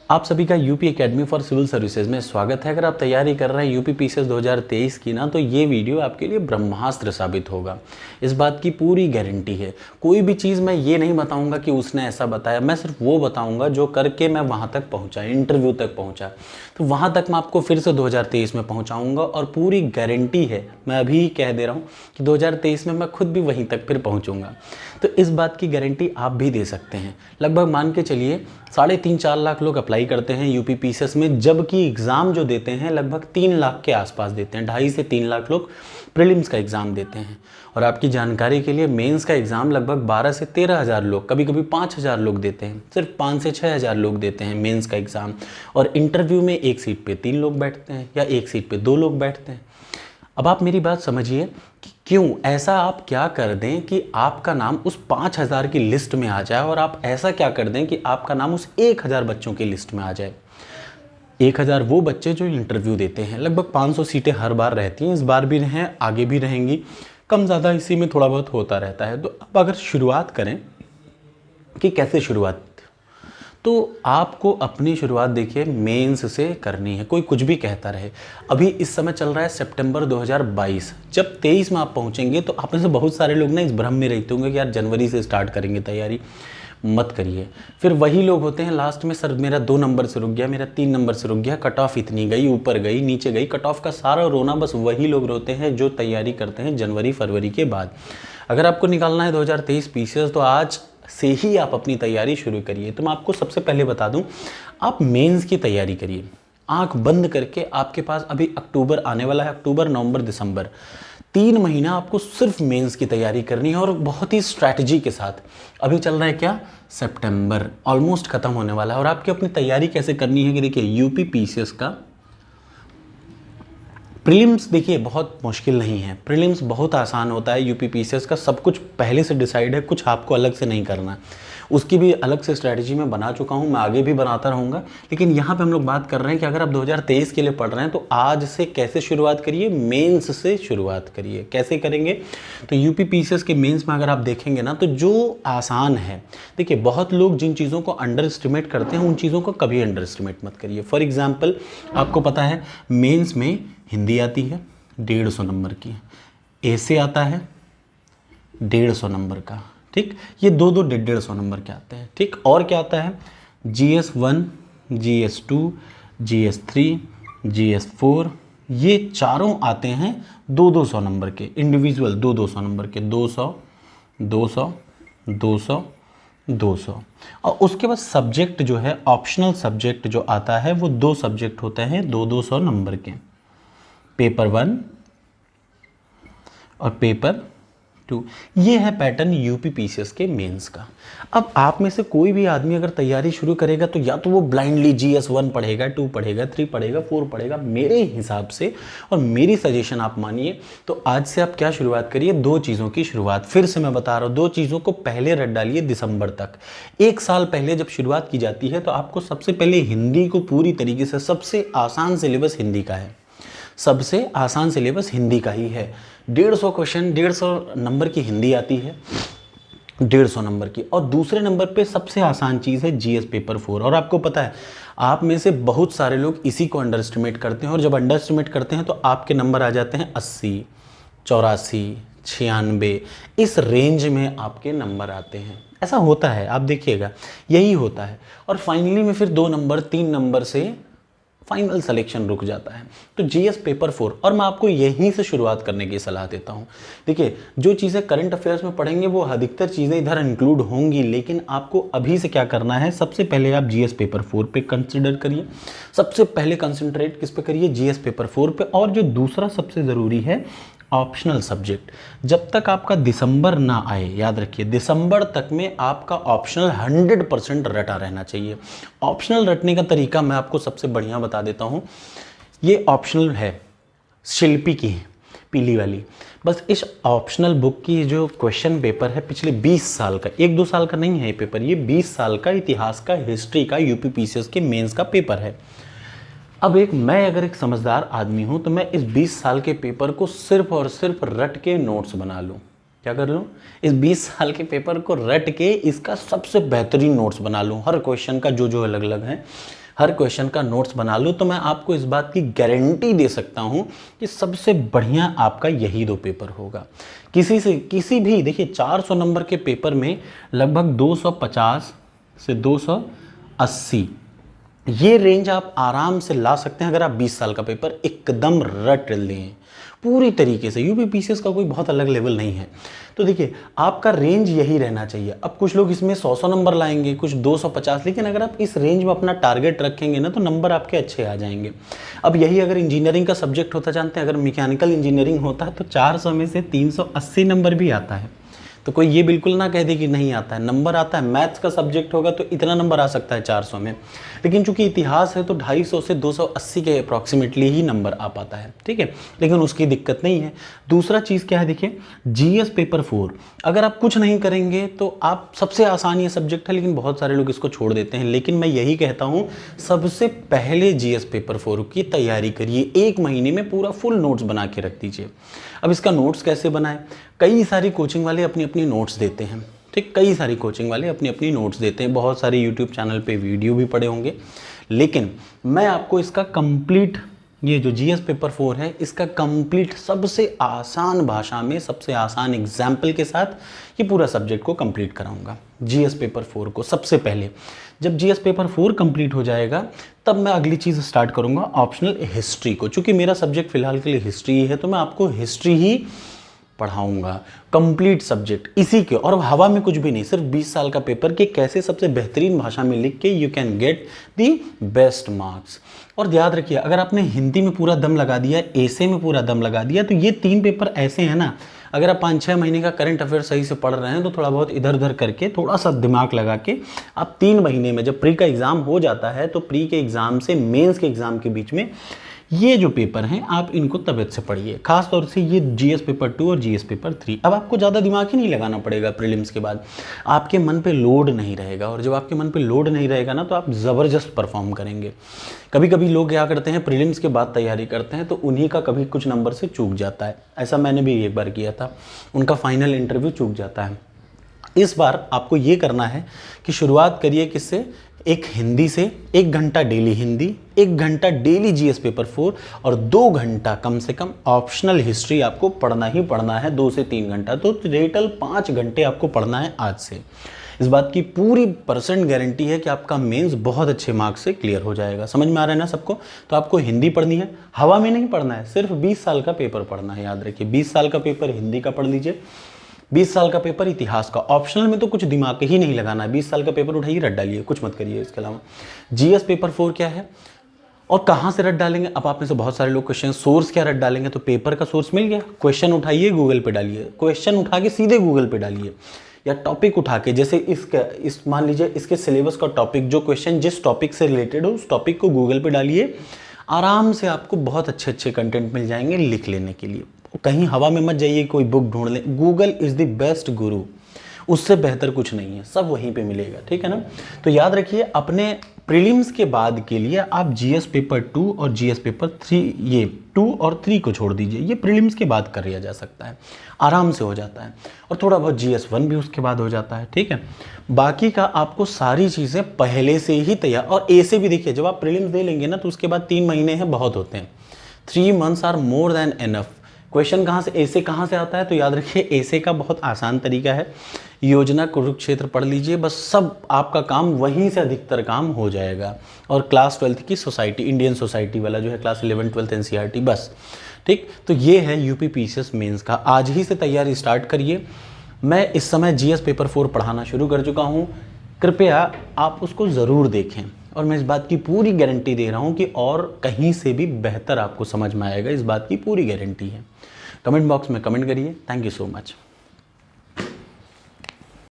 आप सभी का UP academy for civil services में स्वागत है। अगर आप तैयारी कर रहे हैं यूपी पीसीएस 2023 की ना, तो ये वीडियो आपके लिए ब्रह्मास्त्र साबित होगा। इस बात की पूरी गारंटी है। कोई भी चीज़ मैं ये नहीं बताऊंगा कि उसने ऐसा बताया, मैं सिर्फ वो बताऊंगा जो करके मैं वहाँ तक पहुँचा, इंटरव्यू तक पहुँचा। तो वहाँ तक मैं आपको फिर से 2023 में पहुँचाऊँगा और पूरी गारंटी है, मैं अभी ही कह दे रहा हूँ कि 2023 में मैं खुद भी वहीं तक फिर पहुँचूँगा। तो इस बात की गारंटी आप भी दे सकते हैं। लगभग मान के चलिए 3.5-4 लाख लोग अप्लाई करते हैं यूपी पीसीएस में, जबकि एग्ज़ाम जो देते हैं लगभग 3 लाख के आसपास देते हैं। 2.5 से 3 लाख लोग प्रीलिम्स का एग्ज़ाम देते हैं। और आपकी जानकारी के लिए मेंस का एग्ज़ाम लगभग 12 से 13 हज़ार लोग, कभी कभी 5 हज़ार लोग देते हैं। सिर्फ 5 से 6 हज़ार लोग देते हैं मेंस का एग्ज़ाम। और इंटरव्यू में एक सीट पे 3 लोग बैठते हैं या एक सीट पे 2 लोग बैठते हैं। अब आप मेरी बात समझिए कि क्यों ऐसा आप क्या कर दें कि आपका नाम उस 5,000 की लिस्ट में आ जाए, और आप ऐसा क्या कर दें कि आपका नाम उस 1,000 बच्चों की लिस्ट में आ जाए। 1,000 वो बच्चे जो इंटरव्यू देते हैं। लगभग 500 सीटें हर बार रहती हैं, इस बार भी हैं, आगे भी रहेंगी। कम ज़्यादा इसी में थोड़ा बहुत होता रहता है। तो अब अगर शुरुआत करें कि कैसे शुरुआत, तो आपको अपनी शुरुआत देखिए मेंस से करनी है। कोई कुछ भी कहता रहे, अभी इस समय चल रहा है सितंबर 2022। जब 23 में आप पहुंचेंगे तो आप में से बहुत सारे लोग ना इस भ्रम में रहते होंगे कि यार जनवरी से स्टार्ट करेंगे तैयारी। मत करिए। फिर वही लोग होते हैं लास्ट में, सर मेरा 2 नंबर से रुक गया, मेरा 3 नंबर से रुक गया, कट ऑफ इतनी गई, ऊपर गई नीचे गई, कट ऑफ का सारा रोना बस वही लोग रोते हैं जो तैयारी करते हैं जनवरी फरवरी के बाद। अगर आपको निकालना है 2023 पीसीएस, तो आज से ही आप अपनी तैयारी शुरू करिए। तो मैं आपको सबसे पहले बता दूं, आप मेंस की तैयारी करिए आंख बंद करके। आपके पास अभी अक्टूबर आने वाला है, अक्टूबर नवंबर दिसंबर, 3 महीना आपको सिर्फ मेंस की तैयारी करनी है, और बहुत ही स्ट्रैटेजी के साथ। अभी चल रहा है क्या, सितंबर ऑलमोस्ट खत्म होने वाला है। और आपकी अपनी तैयारी कैसे करनी है कि देखिए यूपी पीसीएस का प्रीलिम्स देखिए बहुत मुश्किल नहीं है, प्रीलिम्स बहुत आसान होता है। यूपी पीसीएस का सब कुछ पहले से डिसाइड है, कुछ आपको अलग से नहीं करना है। उसकी भी अलग से स्ट्रैटेजी मैं बना चुका हूँ, मैं आगे भी बनाता रहूँगा। लेकिन यहाँ पे हम लोग बात कर रहे हैं कि अगर आप 2023 के लिए पढ़ रहे हैं तो आज से कैसे शुरुआत करिए, मेंस से शुरुआत करिए। कैसे करेंगे, तो यूपी पीसीएस के मेंस में अगर आप देखेंगे ना, तो जो आसान है, देखिए बहुत लोग जिन चीज़ों को अंडर एस्टिमेट करते हैं उन चीज़ों को कभी अंडर एस्टिमेट मत करिए। फॉर एग्जाम्पल, आपको पता है मेंस में हिंदी आती है 150 नंबर की, ऐसे आता है 150 नंबर का, ठीक। ये 150 नंबर के आते हैं, ठीक। और क्या आता है, GS1, GS2, GS3, GS4, ये चारों आते हैं 200 नंबर के, इंडिविजुअल 200 नंबर के, 200, 200, 200, 200। और उसके बाद सब्जेक्ट जो है, ऑप्शनल सब्जेक्ट जो आता है, वो 2 सब्जेक्ट होते हैं 200 नंबर के, पेपर 1 और पेपर 2। ये है पैटर्न यूपी पीसीएस के मेंस का। अब आप में से कोई भी आदमी अगर तैयारी शुरू करेगा तो या तो वो ब्लाइंडली GS1 पढ़ेगा, 2 पढ़ेगा, 3 पढ़ेगा, 4 पढ़ेगा। मेरे हिसाब से और मेरी सजेशन आप मानिए तो आज से आप क्या शुरुआत करिए, 2 चीज़ों की शुरुआत। फिर से मैं बता रहा हूँ, 2 चीज़ों को पहले रट डालिए दिसंबर तक। 1 साल पहले जब शुरुआत की जाती है तो आपको सबसे पहले हिंदी को पूरी तरीके से, सबसे आसान सिलेबस हिंदी का है, सबसे आसान सिलेबस हिंदी का ही है। 150 क्वेश्चन, 150 नंबर की हिंदी आती है, 150 नंबर की। और दूसरे नंबर पे सबसे आसान चीज़ है जीएस पेपर 4। और आपको पता है, आप में से बहुत सारे लोग इसी को अंडर एस्टिमेट करते हैं, और जब अंडर एस्टिमेट करते हैं तो आपके नंबर आ जाते हैं 80, 84, 96, इस रेंज में आपके नंबर आते हैं। ऐसा होता है, आप देखिएगा, यही होता है। और फाइनली में फिर 2 नंबर 3 नंबर से फाइनल सिलेक्शन रुक जाता है। तो जीएस पेपर 4, और मैं आपको यहीं से शुरुआत करने की सलाह देता हूँ। देखिए जो चीज़ें करंट अफेयर्स में पढ़ेंगे वो अधिकतर चीज़ें इधर इंक्लूड होंगी, लेकिन आपको अभी से क्या करना है, सबसे पहले आप जीएस पेपर 4 पे कंसिडर करिए। सबसे पहले कंसंट्रेट किस पे करिए, जीएस पेपर 4 पे। और जो दूसरा सबसे ज़रूरी है, ऑप्शनल सब्जेक्ट। जब तक आपका दिसंबर ना आए, याद रखिए दिसंबर तक में आपका ऑप्शनल 100% रटा रहना चाहिए। ऑप्शनल रटने का तरीका मैं आपको सबसे बढ़िया बता देता हूँ। ये ऑप्शनल है, शिल्पी की है, पीली वाली। बस इस ऑप्शनल बुक की जो क्वेश्चन पेपर है पिछले 20 साल का, 1-2 साल का नहीं है ये पेपर, ये 20 साल का इतिहास का, हिस्ट्री का, यूपी पीसीएस के मेंस का पेपर है। अब मैं अगर एक समझदार आदमी हूं तो मैं इस 20 साल के पेपर को सिर्फ और सिर्फ रट के नोट्स बना लूं। क्या कर लूं, इस 20 साल के पेपर को रट के इसका सबसे बेहतरीन नोट्स बना लूं, हर क्वेश्चन का जो जो अलग अलग है हर क्वेश्चन का नोट्स बना लो, तो मैं आपको इस बात की गारंटी दे सकता हूँ कि सबसे बढ़िया आपका यही 2 पेपर होगा। किसी भी देखिए 400 नंबर के पेपर में लगभग 250 से 280 ये रेंज आप आराम से ला सकते हैं अगर आप 20 साल का पेपर एकदम रट लें पूरी तरीके से। यूपीपीसीएस का कोई बहुत अलग लेवल नहीं है। तो देखिए आपका रेंज यही रहना चाहिए। अब कुछ लोग इसमें 100 नंबर लाएंगे, कुछ 250, लेकिन अगर आप इस रेंज में अपना टारगेट रखेंगे ना तो नंबर आपके अच्छे आ जाएंगे। अब यही अगर इंजीनियरिंग का सब्जेक्ट होता, जानते हैं अगर मैकेनिकल इंजीनियरिंग होता है तो 400 में से 380 नंबर भी आता है। तो कोई ये बिल्कुल ना कह दे कि नहीं आता है, नंबर आता है। मैथ्स का सब्जेक्ट होगा तो इतना नंबर आ सकता है 400 में, लेकिन चूंकि इतिहास है तो 250 से 280 के अप्रॉक्सीमेटली ही नंबर आ पाता है, ठीक है, लेकिन उसकी दिक्कत नहीं है। दूसरा चीज़ क्या है, देखिए जीएस पेपर 4 अगर आप कुछ नहीं करेंगे तो आप सबसे आसान ये सब्जेक्ट है, लेकिन बहुत सारे लोग इसको छोड़ देते हैं। लेकिन मैं यही कहता हूँ सबसे पहले जीएस पेपर 4 की तैयारी करिए, 1 महीने में पूरा फुल नोट्स बना के रख दीजिए। अब इसका नोट्स कैसे बनाएं, कई सारी कोचिंग वाले अपनी अपनी नोट्स देते हैं, ठीक, कई सारी कोचिंग वाले अपनी अपनी नोट्स देते हैं, बहुत सारे यूट्यूब चैनल पे वीडियो भी पड़े होंगे, लेकिन मैं आपको इसका कंप्लीट ये जो जीएस पेपर 4 है इसका कंप्लीट सबसे आसान भाषा में सबसे आसान एग्जाम्पल के साथ ये पूरा सब्जेक्ट को कंप्लीट कराऊंगा। जीएस पेपर 4 को सबसे पहले जब जीएस पेपर 4 कंप्लीट हो जाएगा तब मैं अगली चीज़ स्टार्ट करूंगा ऑप्शनल हिस्ट्री को। चूंकि मेरा सब्जेक्ट फिलहाल के लिए हिस्ट्री है तो मैं आपको हिस्ट्री ही पढ़ाऊंगा, कंप्लीट सब्जेक्ट इसी के, और हवा में कुछ भी नहीं, सिर्फ 20 साल का पेपर कि कैसे सबसे बेहतरीन भाषा में लिख के you can get the best marks. और याद रखिए अगर आपने हिंदी में पूरा दम लगा दिया, ऐसे में पूरा दम लगा दिया, तो ये 3 पेपर ऐसे हैं ना, अगर आप 5-6 महीने का करंट अफेयर सही से पढ़ रहे हैं तो थोड़ा बहुत इधर उधर करके थोड़ा सा दिमाग लगा के आप 3 महीने में जब प्री का एग्ज़ाम हो जाता है तो प्री के एग्ज़ाम से मेंस के एग्ज़ाम के बीच में ये जो पेपर हैं आप इनको तबीयत से पढ़िए, खास तौर से ये जीएस पेपर 2 और जीएस पेपर 3। अब आपको ज़्यादा दिमाग ही नहीं लगाना पड़ेगा प्रीलिम्स के बाद, आपके मन पे लोड नहीं रहेगा, और जब आपके मन पे लोड नहीं रहेगा ना तो आप ज़बरदस्त परफॉर्म करेंगे। कभी कभी लोग क्या करते हैं प्रीलिम्स के बाद तैयारी करते हैं तो उन्हीं का कभी कुछ नंबर से चूक जाता है, ऐसा मैंने भी एक बार किया था, उनका फाइनल इंटरव्यू चूक जाता है। इस बार आपको ये करना है कि शुरुआत करिए किससे, एक हिंदी से, 1 घंटा डेली हिंदी, 1 घंटा डेली जीएस पेपर 4 और 2 घंटा कम से कम ऑप्शनल हिस्ट्री आपको पढ़ना ही पढ़ना है, 2 से 3 घंटा, तो टोटल 5 घंटे आपको पढ़ना है आज से। इस बात की पूरी % गारंटी है कि आपका मेंस बहुत अच्छे मार्क्स से क्लियर हो जाएगा। समझ में आ रहा है ना सबको? तो आपको हिंदी पढ़नी है, हवा में नहीं पढ़ना है, सिर्फ 20 साल का पेपर पढ़ना है। याद रखिए 20 साल का पेपर हिंदी का पढ़ लीजिए, 20 साल का पेपर इतिहास का। ऑप्शनल में तो कुछ दिमाग ही नहीं लगाना है, 20 साल का पेपर उठाइए, रट डालिए, कुछ मत करिए। इसके अलावा जीएस पेपर 4 क्या है और कहाँ से रट डालेंगे? अब आप में से बहुत सारे लोग क्वेश्चन सोर्स क्या रट डालेंगे, तो पेपर का सोर्स मिल गया, क्वेश्चन उठाइए गूगल पे डालिए, क्वेश्चन उठा के सीधे गूगल पे डालिए, या टॉपिक उठा के, जैसे इस मान लीजिए इसके सिलेबस का टॉपिक, जो क्वेश्चन जिस टॉपिक से रिलेटेड हो उस टॉपिक को गूगल पे डालिए, आराम से आपको बहुत अच्छे अच्छे कंटेंट मिल जाएंगे लिख लेने के लिए। कहीं हवा में मत जाइए कोई बुक ढूंढ लें, गूगल इज़ द बेस्ट गुरु, उससे बेहतर कुछ नहीं है, सब वहीं पे मिलेगा, ठीक है ना। तो याद रखिए अपने प्रीलिम्स के बाद के लिए आप जीएस पेपर 2 और जीएस पेपर 3, ये 2 और 3 को छोड़ दीजिए, ये प्रीलिम्स के बाद कर लिया जा सकता है, आराम से हो जाता है, और थोड़ा बहुत जीएस 1 भी उसके बाद हो जाता है, ठीक है। बाकी का आपको सारी चीज़ें पहले से ही तैयार, और ऐसे भी देखिए जब आप प्रीलिम्स दे लेंगे ना तो उसके बाद 3 महीने हैं बहुत होते हैं, 3 months are more than enough. Question कहाँ से, ऐसे कहाँ से आता है, तो याद रखिए ऐसे का बहुत आसान तरीका है, योजना कुरुक्षेत्र पढ़ लीजिए, बस सब आपका काम वहीं से अधिकतर काम हो जाएगा। और क्लास 12th की सोसाइटी, इंडियन सोसाइटी वाला जो है क्लास 11 12 एनसीईआरटी, बस ठीक। तो ये है यूपीपीसीएस मेंस का, आज ही से तैयारी स्टार्ट करिए। मैं इस समय जीएस पेपर 4 पढ़ाना शुरू कर चुका हूँ, कृपया आप उसको ज़रूर देखें, और मैं इस बात की पूरी गारंटी दे रहा हूँ कि और कहीं से भी बेहतर आपको समझ में आएगा, इस बात की पूरी गारंटी है। कमेंट बॉक्स में कमेंट करिए। Thank you so much.